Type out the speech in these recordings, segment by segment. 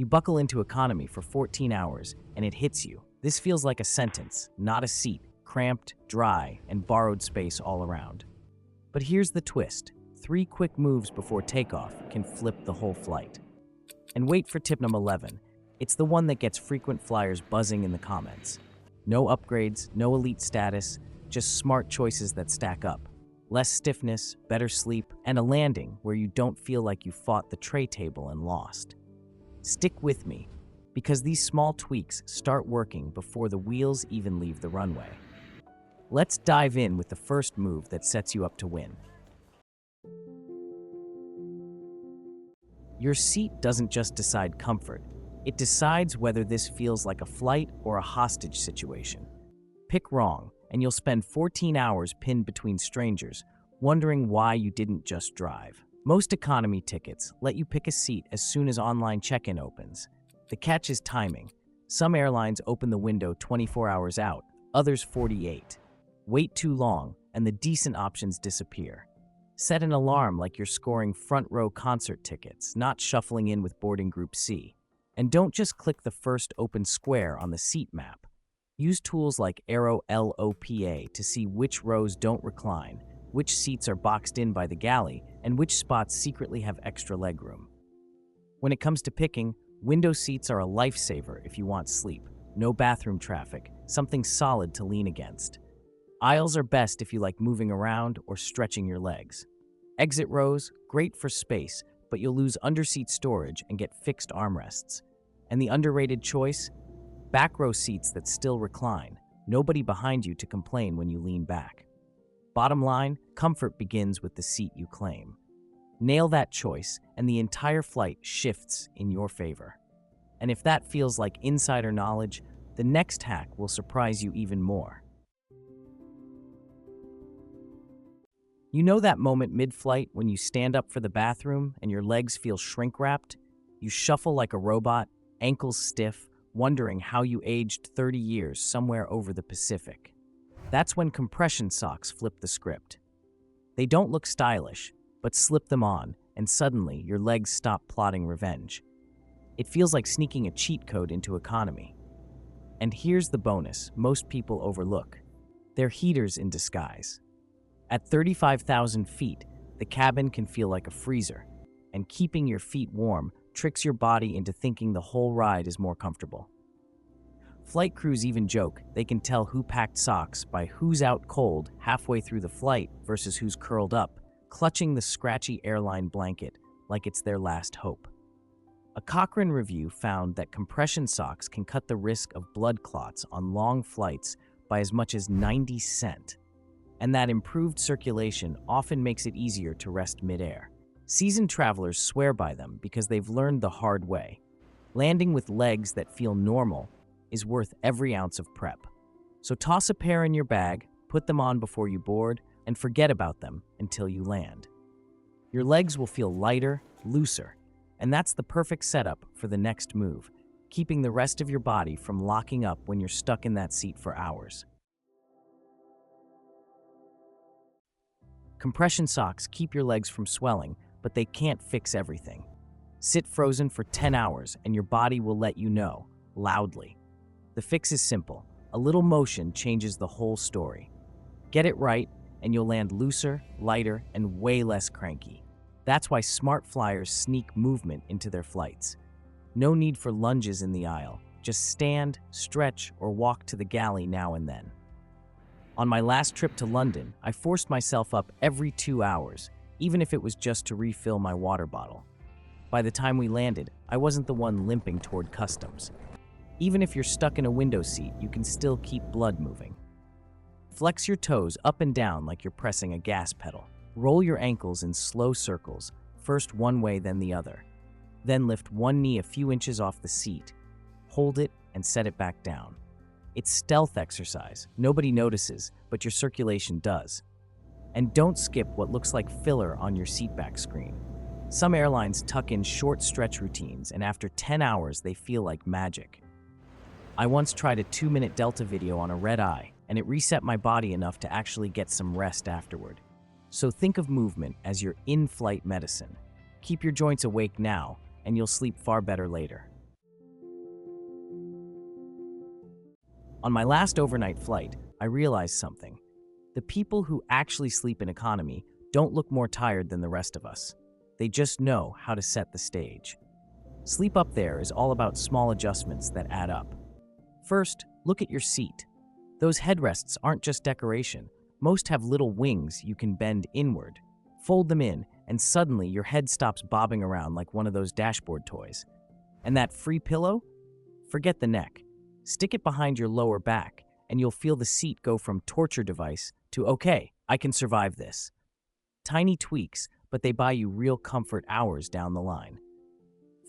You buckle into economy for 14 hours, and it hits you. This feels like a sentence, not a seat, cramped, dry, and borrowed space all around. But here's the twist. 3 quick moves before takeoff can flip the whole flight. And wait for tip number 11. It's the one that gets frequent flyers buzzing in the comments. No upgrades, no elite status, just smart choices that stack up. Less stiffness, better sleep, and a landing where you don't feel like you fought the tray table and lost. Stick with me, because these small tweaks start working before the wheels even leave the runway. Let's dive in with the first move that sets you up to win. Your seat doesn't just decide comfort, it decides whether this feels like a flight or a hostage situation. Pick wrong, and you'll spend 14 hours pinned between strangers, wondering why you didn't just drive. Most economy tickets let you pick a seat as soon as online check-in opens. The catch is timing. Some airlines open the window 24 hours out, others 48. Wait too long, and the decent options disappear. Set an alarm like you're scoring front-row concert tickets, not shuffling in with boarding group C. And don't just click the first open square on the seat map. Use tools like Aero LOPA to see which rows don't recline, which seats are boxed in by the galley, and which spots secretly have extra legroom. When it comes to picking, window seats are a lifesaver if you want sleep, no bathroom traffic, something solid to lean against. Aisles are best if you like moving around or stretching your legs. Exit rows, great for space, but you'll lose underseat storage and get fixed armrests. And the underrated choice? Back row seats that still recline, nobody behind you to complain when you lean back. Bottom line, comfort begins with the seat you claim. Nail that choice, and the entire flight shifts in your favor. And if that feels like insider knowledge, the next hack will surprise you even more. You know that moment mid-flight when you stand up for the bathroom and your legs feel shrink-wrapped? You shuffle like a robot, ankles stiff, wondering how you aged 30 years somewhere over the Pacific. That's when compression socks flip the script. They don't look stylish, but slip them on, and suddenly your legs stop plotting revenge. It feels like sneaking a cheat code into economy. And here's the bonus most people overlook. They're heaters in disguise. At 35,000 feet, the cabin can feel like a freezer, and keeping your feet warm tricks your body into thinking the whole ride is more comfortable. Flight crews even joke they can tell who packed socks by who's out cold halfway through the flight versus who's curled up, clutching the scratchy airline blanket like it's their last hope. A Cochrane review found that compression socks can cut the risk of blood clots on long flights by as much as 90%. And that improved circulation often makes it easier to rest midair. Seasoned travelers swear by them because they've learned the hard way. Landing with legs that feel normal is worth every ounce of prep. So toss a pair in your bag, put them on before you board, and forget about them until you land. Your legs will feel lighter, looser, and that's the perfect setup for the next move, keeping the rest of your body from locking up when you're stuck in that seat for hours. Compression socks keep your legs from swelling, but they can't fix everything. Sit frozen for 10 hours and your body will let you know, loudly. The fix is simple. A little motion changes the whole story. Get it right, and you'll land looser, lighter, and way less cranky. That's why smart flyers sneak movement into their flights. No need for lunges in the aisle. Just stand, stretch, or walk to the galley now and then. On my last trip to London, I forced myself up every 2 hours, even if it was just to refill my water bottle. By the time we landed, I wasn't the one limping toward customs. Even if you're stuck in a window seat, you can still keep blood moving. Flex your toes up and down like you're pressing a gas pedal. Roll your ankles in slow circles, first one way then the other. Then lift one knee a few inches off the seat. Hold it and set it back down. It's stealth exercise. Nobody notices, but your circulation does. And don't skip what looks like filler on your seatback screen. Some airlines tuck in short stretch routines, and after 10 hours, they feel like magic. I once tried a 2-minute Delta video on a red eye, and it reset my body enough to actually get some rest afterward. So think of movement as your in-flight medicine. Keep your joints awake now, and you'll sleep far better later. On my last overnight flight, I realized something. The people who actually sleep in economy don't look more tired than the rest of us. They just know how to set the stage. Sleep up there is all about small adjustments that add up. First, look at your seat. Those headrests aren't just decoration. Most have little wings you can bend inward. Fold them in, and suddenly your head stops bobbing around like one of those dashboard toys. And that free pillow? Forget the neck. Stick it behind your lower back, and you'll feel the seat go from torture device to, okay, I can survive this. Tiny tweaks, but they buy you real comfort hours down the line.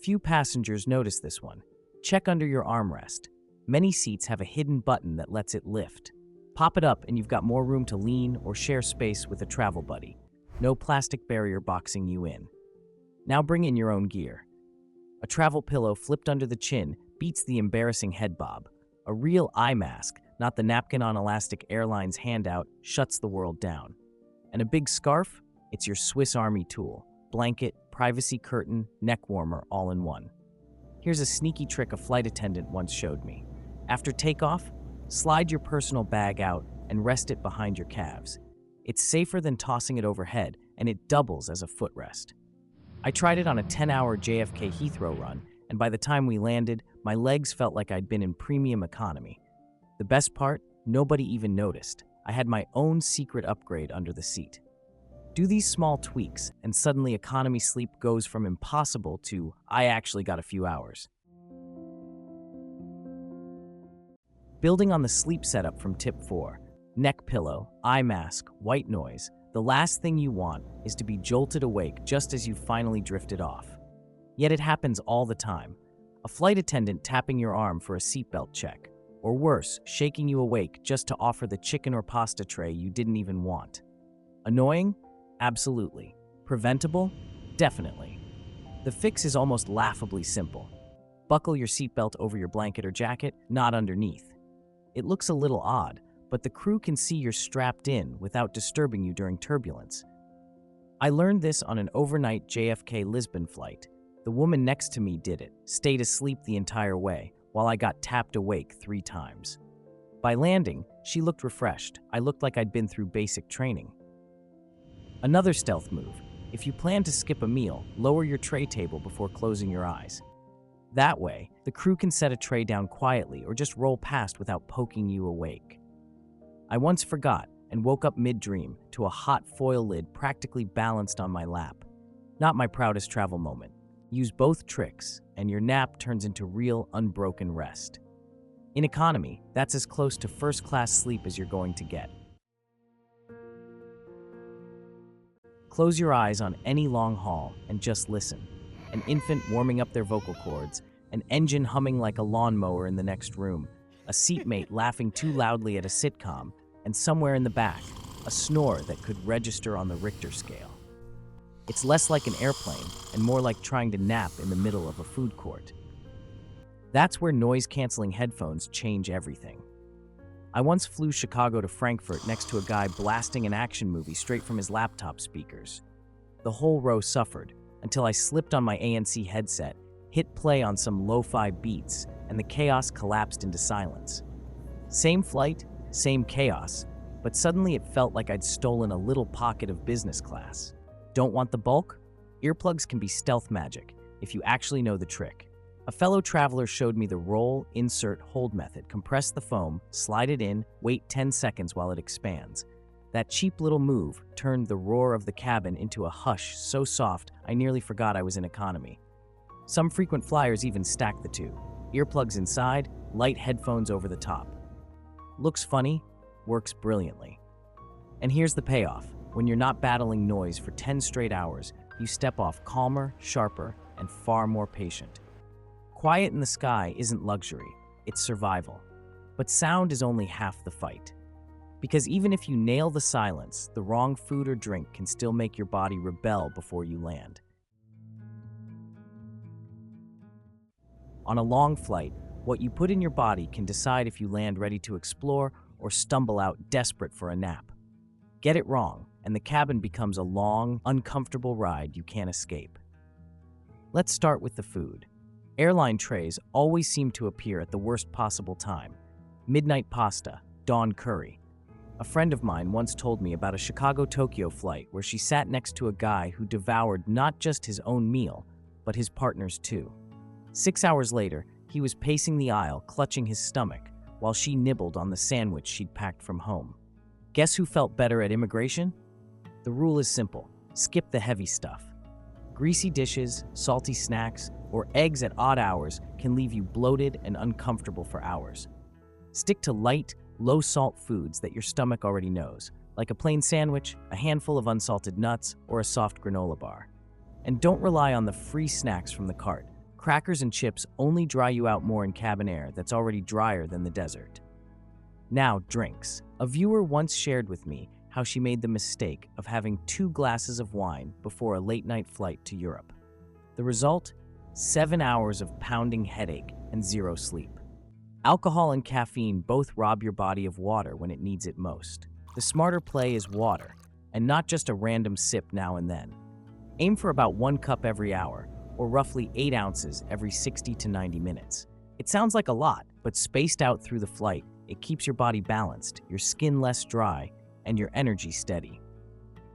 Few passengers notice this one. Check under your armrest. Many seats have a hidden button that lets it lift. Pop it up and you've got more room to lean or share space with a travel buddy. No plastic barrier boxing you in. Now bring in your own gear. A travel pillow flipped under the chin beats the embarrassing head bob. A real eye mask, not the napkin on elastic airlines handout, shuts the world down. And a big scarf? It's your Swiss Army tool. Blanket, privacy curtain, neck warmer, all in one. Here's a sneaky trick a flight attendant once showed me. After takeoff, slide your personal bag out and rest it behind your calves. It's safer than tossing it overhead, and it doubles as a footrest. I tried it on a 10-hour JFK Heathrow run, and by the time we landed, my legs felt like I'd been in premium economy. The best part? Nobody even noticed. I had my own secret upgrade under the seat. Do these small tweaks, and suddenly economy sleep goes from impossible to, I actually got a few hours. Building on the sleep setup from tip 4, neck pillow, eye mask, white noise, the last thing you want is to be jolted awake just as you've finally drifted off. Yet it happens all the time. A flight attendant tapping your arm for a seatbelt check, or worse, shaking you awake just to offer the chicken or pasta tray you didn't even want. Annoying? Absolutely. Preventable? Definitely. The fix is almost laughably simple. Buckle your seatbelt over your blanket or jacket, not underneath. It looks a little odd, but the crew can see you're strapped in without disturbing you during turbulence. I learned this on an overnight JFK Lisbon flight. The woman next to me did it, stayed asleep the entire way, while I got tapped awake 3 times. By landing, she looked refreshed. I looked like I'd been through basic training. Another stealth move. If you plan to skip a meal, lower your tray table before closing your eyes. That way, the crew can set a tray down quietly or just roll past without poking you awake. I once forgot and woke up mid-dream to a hot foil lid practically balanced on my lap. Not my proudest travel moment. Use both tricks, and your nap turns into real, unbroken rest. In economy, that's as close to first-class sleep as you're going to get. Close your eyes on any long haul and just listen. An infant warming up their vocal cords, an engine humming like a lawnmower in the next room, a seatmate laughing too loudly at a sitcom, and somewhere in the back, a snore that could register on the Richter scale. It's less like an airplane and more like trying to nap in the middle of a food court. That's where noise-canceling headphones change everything. I once flew Chicago to Frankfurt next to a guy blasting an action movie straight from his laptop speakers. The whole row suffered until I slipped on my ANC headset, hit play on some lo-fi beats, and the chaos collapsed into silence. Same flight, same chaos, but suddenly it felt like I'd stolen a little pocket of business class. Don't want the bulk? Earplugs can be stealth magic if you actually know the trick. A fellow traveler showed me the roll, insert, hold method. Compress the foam, slide it in, wait 10 seconds while it expands. That cheap little move turned the roar of the cabin into a hush so soft I nearly forgot I was in economy. Some frequent flyers even stack the two. Earplugs inside, light headphones over the top. Looks funny, works brilliantly. And here's the payoff. When you're not battling noise for 10 straight hours, you step off calmer, sharper, and far more patient. Quiet in the sky isn't luxury, it's survival. But sound is only half the fight. Because even if you nail the silence, the wrong food or drink can still make your body rebel before you land. On a long flight, what you put in your body can decide if you land ready to explore or stumble out desperate for a nap. Get it wrong, and the cabin becomes a long, uncomfortable ride you can't escape. Let's start with the food. Airline trays always seem to appear at the worst possible time. midnight pasta, dawn curry. A friend of mine once told me about a Chicago-Tokyo flight where she sat next to a guy who devoured not just his own meal, but his partner's too. 6 hours later, he was pacing the aisle, clutching his stomach, while she nibbled on the sandwich she'd packed from home. Guess who felt better at immigration? The rule is simple: skip the heavy stuff. Greasy dishes, salty snacks, or eggs at odd hours can leave you bloated and uncomfortable for hours. Stick to light, low-salt foods that your stomach already knows, like a plain sandwich, a handful of unsalted nuts, or a soft granola bar. And don't rely on the free snacks from the cart. Crackers and chips only dry you out more in cabin air that's already drier than the desert. Now, drinks. A viewer once shared with me how she made the mistake of having 2 glasses of wine before a late-night flight to Europe. The result? 7 hours of pounding headache and 0 sleep. Alcohol and caffeine both rob your body of water when it needs it most. The smarter play is water, and not just a random sip now and then. Aim for about 1 cup every hour, or roughly 8 ounces every 60 to 90 minutes. It sounds like a lot, but spaced out through the flight, it keeps your body balanced, your skin less dry, and your energy steady.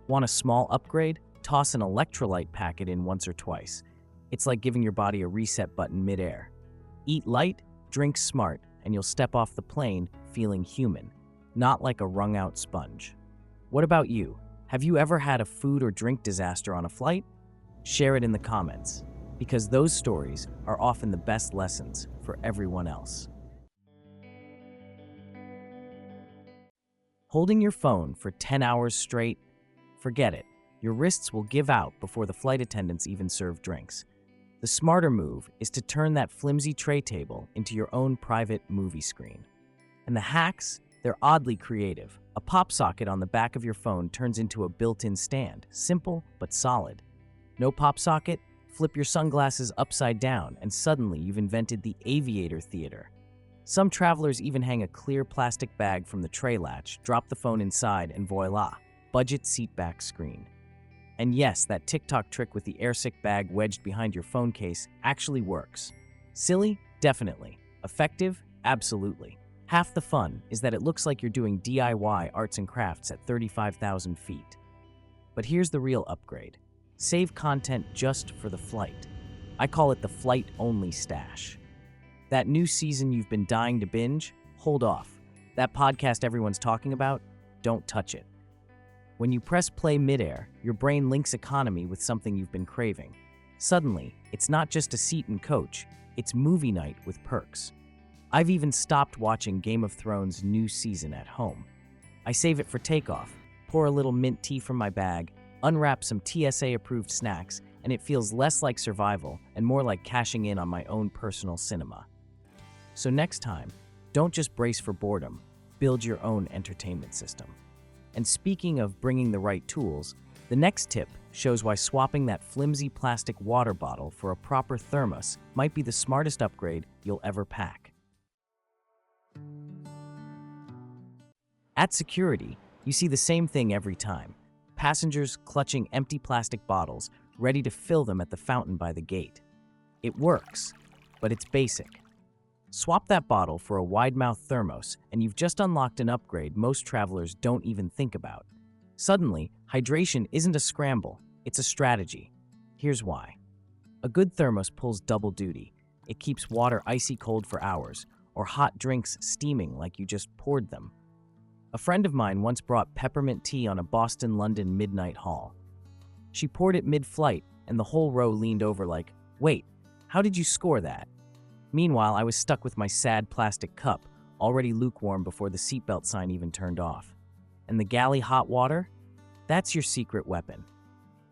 Want a small upgrade? Toss an electrolyte packet in once or twice. It's like giving your body a reset button mid-air. Eat light, drink smart, and you'll step off the plane feeling human, not like a wrung-out sponge. What about you? Have you ever had a food or drink disaster on a flight? Share it in the comments, because those stories are often the best lessons for everyone else. Holding your phone for 10 hours straight? Forget it. Your wrists will give out before the flight attendants even serve drinks. The smarter move is to turn that flimsy tray table into your own private movie screen. And the hacks? They're oddly creative. A pop socket on the back of your phone turns into a built-in stand, simple but solid. No pop socket? Flip your sunglasses upside down and suddenly you've invented the aviator theater. Some travelers even hang a clear plastic bag from the tray latch, drop the phone inside, and voila, budget seatback screen. And yes, that TikTok trick with the airsick bag wedged behind your phone case actually works. Silly? Definitely. Effective? Absolutely. Half the fun is that it looks like you're doing DIY arts and crafts at 35,000 feet. But here's the real upgrade. Save content just for the flight. I call it the flight-only stash. That new season you've been dying to binge? Hold off. That podcast everyone's talking about? Don't touch it. When you press play midair, your brain links economy with something you've been craving. Suddenly, it's not just a seat and coach, it's movie night with perks. I've even stopped watching Game of Thrones' new season at home. I save it for takeoff, pour a little mint tea from my bag, unwrap some TSA-approved snacks, and it feels less like survival and more like cashing in on my own personal cinema. So next time, don't just brace for boredom, build your own entertainment system. And speaking of bringing the right tools, the next tip shows why swapping that flimsy plastic water bottle for a proper thermos might be the smartest upgrade you'll ever pack. At security, you see the same thing every time. Passengers clutching empty plastic bottles, ready to fill them at the fountain by the gate. It works, but it's basic. Swap that bottle for a wide-mouth thermos, and you've just unlocked an upgrade most travelers don't even think about. Suddenly, hydration isn't a scramble, it's a strategy. Here's why. A good thermos pulls double duty. It keeps water icy cold for hours, or hot drinks steaming like you just poured them. A friend of mine once brought peppermint tea on a Boston-London midnight haul. She poured it mid-flight, and the whole row leaned over like, "Wait, how did you score that?" Meanwhile, I was stuck with my sad plastic cup, already lukewarm before the seatbelt sign even turned off. And the galley hot water? That's your secret weapon.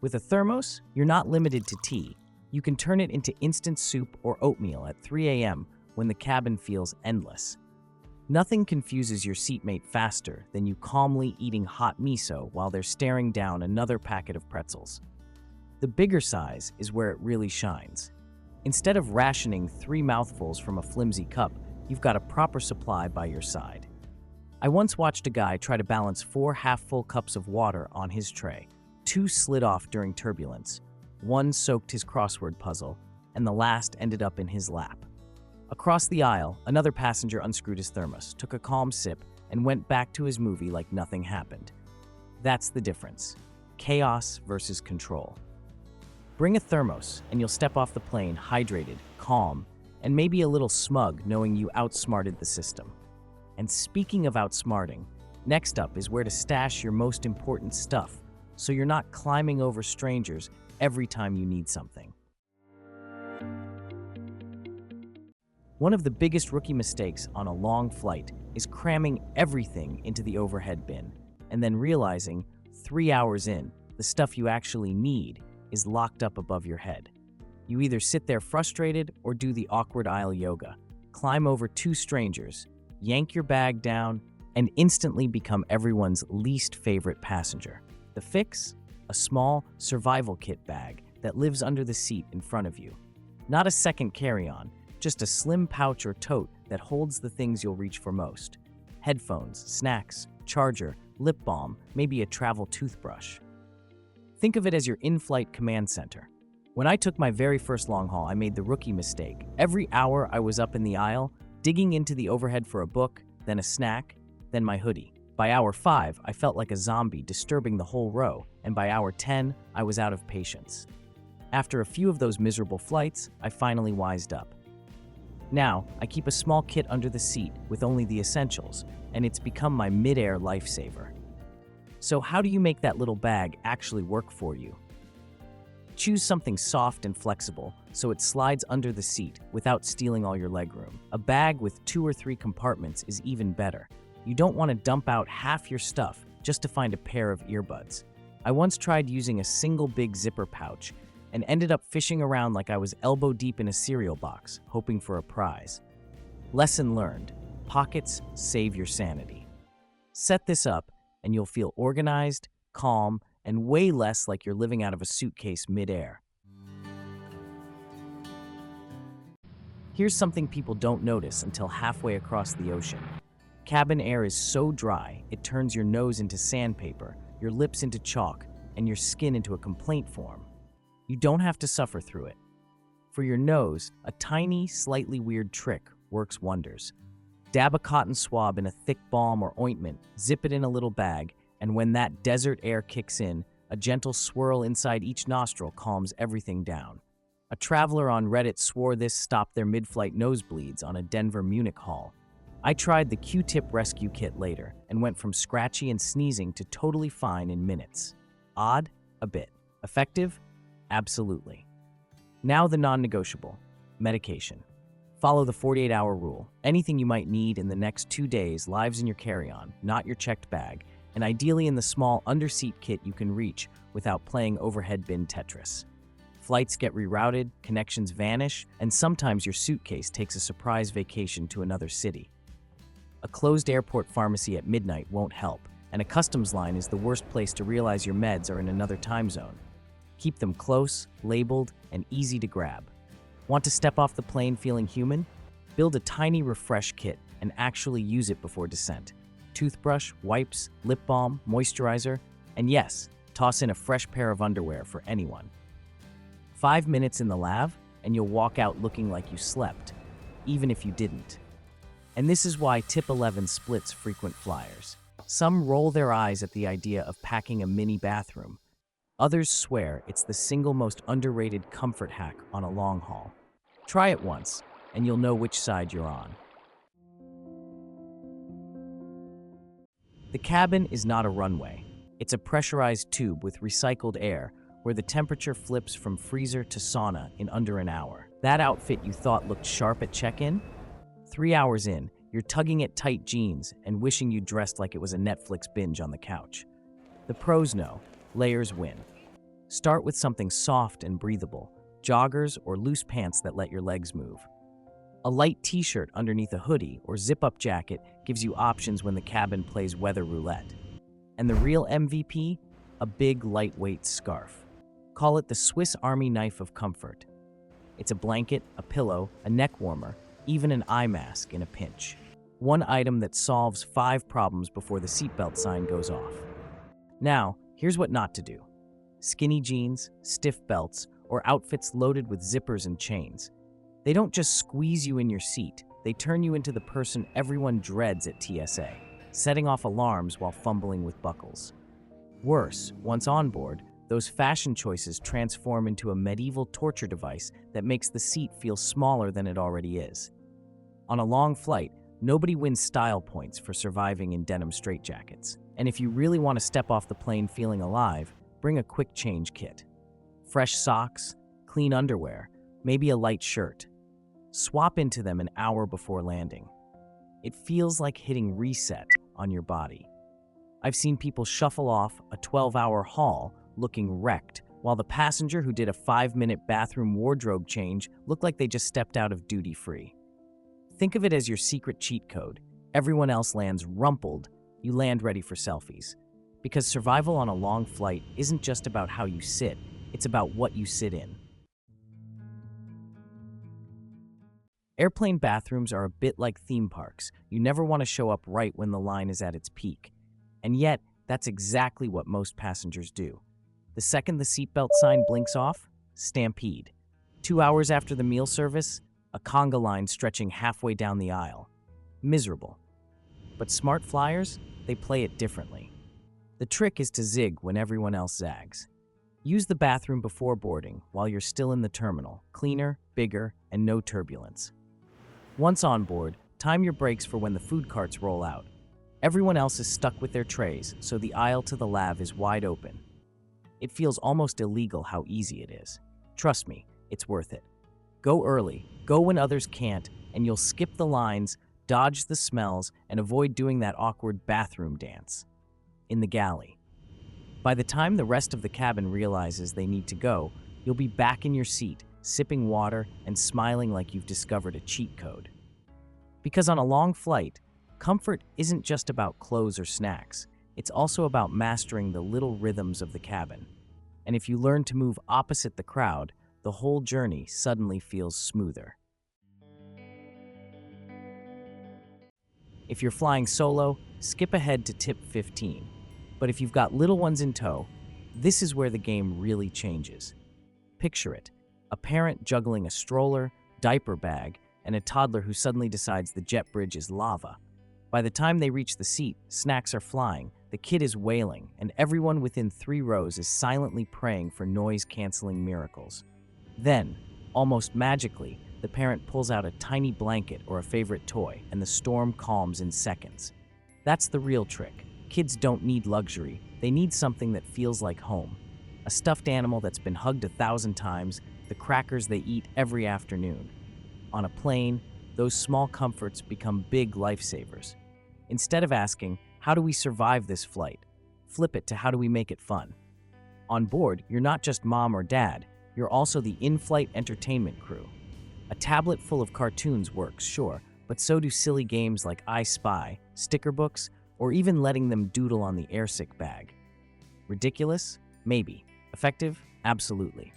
With a thermos, you're not limited to tea. You can turn it into instant soup or oatmeal at 3 a.m. when the cabin feels endless. Nothing confuses your seatmate faster than you calmly eating hot miso while they're staring down another packet of pretzels. The bigger size is where it really shines. Instead of rationing 3 mouthfuls from a flimsy cup, you've got a proper supply by your side. I once watched a guy try to balance 4 half-full cups of water on his tray. 2 slid off during turbulence. 1 soaked his crossword puzzle, and the last ended up in his lap. Across the aisle, another passenger unscrewed his thermos, took a calm sip, and went back to his movie like nothing happened. That's the difference. Chaos versus control. Bring a thermos, and you'll step off the plane hydrated, calm, and maybe a little smug knowing you outsmarted the system. And speaking of outsmarting, next up is where to stash your most important stuff so you're not climbing over strangers every time you need something. One of the biggest rookie mistakes on a long flight is cramming everything into the overhead bin and then realizing 3 hours in, the stuff you actually need is locked up above your head. You either sit there frustrated or do the awkward aisle yoga, climb over two strangers, yank your bag down, and instantly become everyone's least favorite passenger. The fix? A small survival kit bag that lives under the seat in front of you. Not a second carry-on, just a slim pouch or tote that holds the things you'll reach for most. Headphones, snacks, charger, lip balm, maybe a travel toothbrush. Think of it as your in-flight command center. When I took my very first long haul, I made the rookie mistake. Every hour I was up in the aisle, digging into the overhead for a book, then a snack, then my hoodie. By hour 5, I felt like a zombie disturbing the whole row, and by hour 10, I was out of patience. After a few of those miserable flights, I finally wised up. Now, I keep a small kit under the seat with only the essentials, and it's become my mid-air lifesaver. So how do you make that little bag actually work for you? Choose something soft and flexible so it slides under the seat without stealing all your legroom. A bag with 2 or 3 compartments is even better. You don't want to dump out half your stuff just to find a pair of earbuds. I once tried using a single big zipper pouch and ended up fishing around like I was elbow deep in a cereal box, hoping for a prize. Lesson learned: pockets save your sanity. Set this up and you'll feel organized, calm, and way less like you're living out of a suitcase mid-air. Here's something people don't notice until halfway across the ocean. Cabin air is so dry, it turns your nose into sandpaper, your lips into chalk, and your skin into a complaint form. You don't have to suffer through it. For your nose, a tiny, slightly weird trick works wonders. Dab a cotton swab in a thick balm or ointment, zip it in a little bag, and when that desert air kicks in, a gentle swirl inside each nostril calms everything down. A traveler on Reddit swore this stopped their mid-flight nosebleeds on a Denver-Munich haul. I tried the Q-tip rescue kit later and went from scratchy and sneezing to totally fine in minutes. Odd? A bit. Effective? Absolutely. Now the non-negotiable: medication. Follow the 48-hour rule. Anything you might need in the next 2 days lives in your carry-on, not your checked bag, and ideally in the small under-seat kit you can reach without playing overhead bin Tetris. Flights get rerouted, connections vanish, and sometimes your suitcase takes a surprise vacation to another city. A closed airport pharmacy at midnight won't help, and a customs line is the worst place to realize your meds are in another time zone. Keep them close, labeled, and easy to grab. Want to step off the plane feeling human? Build a tiny refresh kit and actually use it before descent. Toothbrush, wipes, lip balm, moisturizer, and yes, toss in a fresh pair of underwear for anyone. 5 minutes in the lav, and you'll walk out looking like you slept, even if you didn't. And this is why Tip 11 splits frequent flyers. Some roll their eyes at the idea of packing a mini bathroom. Others swear it's the single most underrated comfort hack on a long haul. Try it once, and you'll know which side you're on. The cabin is not a runway. It's a pressurized tube with recycled air where the temperature flips from freezer to sauna in under an hour. That outfit you thought looked sharp at check-in? 3 hours in, you're tugging at tight jeans and wishing you dressed like it was a Netflix binge on the couch. The pros know: layers win. Start with something soft and breathable, joggers or loose pants that let your legs move. A light t-shirt underneath a hoodie or zip-up jacket gives you options when the cabin plays weather roulette. And the real MVP? A big, lightweight scarf. Call it the Swiss Army knife of comfort. It's a blanket, a pillow, a neck warmer, even an eye mask in a pinch. One item that solves 5 problems before the seatbelt sign goes off. Now, here's what not to do: skinny jeans, stiff belts, or outfits loaded with zippers and chains. They don't just squeeze you in your seat, they turn you into the person everyone dreads at TSA, setting off alarms while fumbling with buckles. Worse, once on board, those fashion choices transform into a medieval torture device that makes the seat feel smaller than it already is. On a long flight, nobody wins style points for surviving in denim straitjackets. And if you really want to step off the plane feeling alive, bring a quick change kit. Fresh socks, clean underwear, maybe a light shirt. Swap into them an hour before landing. It feels like hitting reset on your body. I've seen people shuffle off a 12-hour haul looking wrecked, while the passenger who did a 5-minute bathroom wardrobe change looked like they just stepped out of duty-free. Think of it as your secret cheat code. Everyone else lands rumpled, you land ready for selfies. Because survival on a long flight isn't just about how you sit, it's about what you sit in. Airplane bathrooms are a bit like theme parks. You never want to show up right when the line is at its peak. And yet, that's exactly what most passengers do. The second the seatbelt sign blinks off, stampede. 2 hours after the meal service, a conga line stretching halfway down the aisle. Miserable. But smart flyers, they play it differently. The trick is to zig when everyone else zags. Use the bathroom before boarding while you're still in the terminal. Cleaner, bigger, and no turbulence. Once on board, time your brakes for when the food carts roll out. Everyone else is stuck with their trays, so the aisle to the lav is wide open. It feels almost illegal how easy it is. Trust me, it's worth it. Go early, go when others can't, and you'll skip the lines, dodge the smells, and avoid doing that awkward bathroom dance. In the galley. By the time the rest of the cabin realizes they need to go, you'll be back in your seat, sipping water and smiling like you've discovered a cheat code. Because on a long flight, comfort isn't just about clothes or snacks. It's also about mastering the little rhythms of the cabin. And if you learn to move opposite the crowd, the whole journey suddenly feels smoother. If you're flying solo, skip ahead to tip 15. But if you've got little ones in tow, this is where the game really changes. Picture it. A parent juggling a stroller, diaper bag, and a toddler who suddenly decides the jet bridge is lava. By the time they reach the seat, snacks are flying, the kid is wailing, and everyone within 3 rows is silently praying for noise-canceling miracles. Then, almost magically, the parent pulls out a tiny blanket or a favorite toy, and the storm calms in seconds. That's the real trick. Kids don't need luxury, they need something that feels like home. A stuffed animal that's been hugged 1,000 times, the crackers they eat every afternoon. On a plane, those small comforts become big lifesavers. Instead of asking, how do we survive this flight? Flip it to how do we make it fun? On board, you're not just mom or dad, you're also the in-flight entertainment crew. A tablet full of cartoons works, sure, but so do silly games like I Spy, sticker books, or even letting them doodle on the airsick bag. Ridiculous? Maybe. Effective? Absolutely.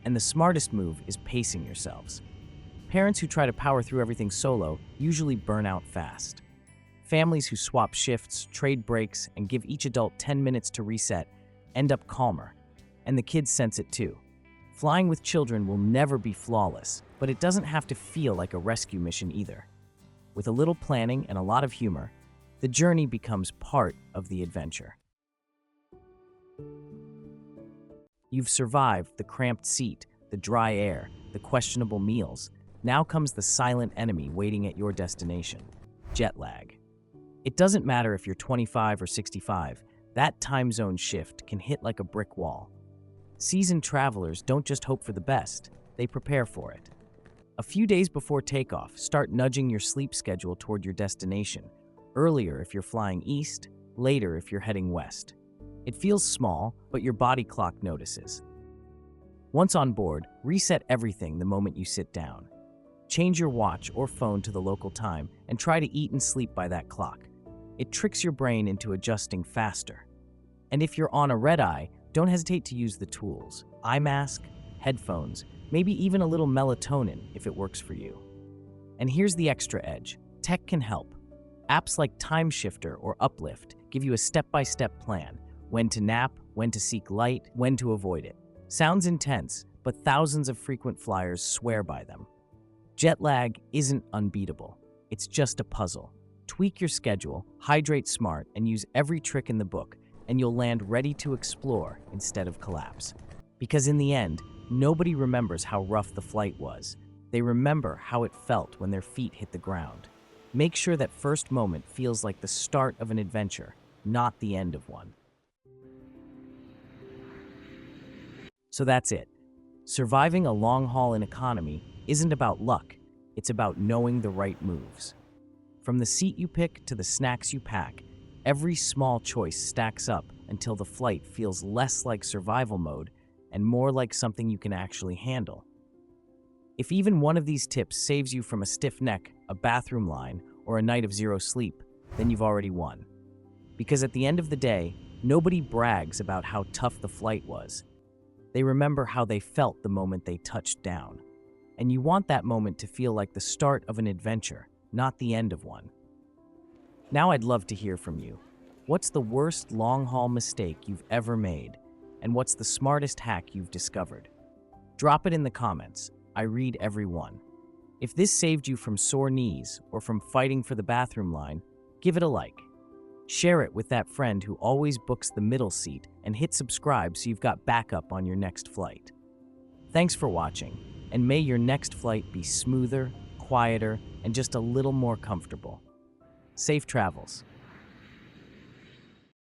And the smartest move is pacing yourselves. Parents who try to power through everything solo usually burn out fast. Families who swap shifts, trade breaks, and give each adult 10 minutes to reset end up calmer. And the kids sense it too. Flying with children will never be flawless, but it doesn't have to feel like a rescue mission either. With a little planning and a lot of humor, the journey becomes part of the adventure. You've survived the cramped seat, the dry air, the questionable meals. Now comes the silent enemy waiting at your destination: jet lag. It doesn't matter if you're 25 or 65, that time zone shift can hit like a brick wall. Seasoned travelers don't just hope for the best, they prepare for it. A few days before takeoff, start nudging your sleep schedule toward your destination. Earlier if you're flying east, later if you're heading west. It feels small, but your body clock notices. Once on board, reset everything the moment you sit down. Change your watch or phone to the local time and try to eat and sleep by that clock. It tricks your brain into adjusting faster. And if you're on a red-eye, don't hesitate to use the tools: eye mask, headphones, maybe even a little melatonin if it works for you. And here's the extra edge: tech can help. Apps like Time Shifter or Uplift give you a step-by-step plan: when to nap, when to seek light, when to avoid it. Sounds intense, but thousands of frequent flyers swear by them. Jet lag isn't unbeatable. It's just a puzzle. Tweak your schedule, hydrate smart, and use every trick in the book, and you'll land ready to explore instead of collapse. Because in the end, nobody remembers how rough the flight was. They remember how it felt when their feet hit the ground. Make sure that first moment feels like the start of an adventure, not the end of one. So that's it. Surviving a long haul in economy isn't about luck, it's about knowing the right moves. From the seat you pick to the snacks you pack, every small choice stacks up until the flight feels less like survival mode and more like something you can actually handle. If even one of these tips saves you from a stiff neck, a bathroom line, or a night of zero sleep, then you've already won. Because at the end of the day, nobody brags about how tough the flight was. They remember how they felt the moment they touched down. And you want that moment to feel like the start of an adventure, not the end of one. Now I'd love to hear from you. What's the worst long-haul mistake you've ever made? And what's the smartest hack you've discovered? Drop it in the comments. I read every one. If this saved you from sore knees or from fighting for the bathroom line, give it a like. Share it with that friend who always books the middle seat, and hit subscribe so you've got backup on your next flight. Thanks for watching, and may your next flight be smoother, quieter, and just a little more comfortable. Safe travels.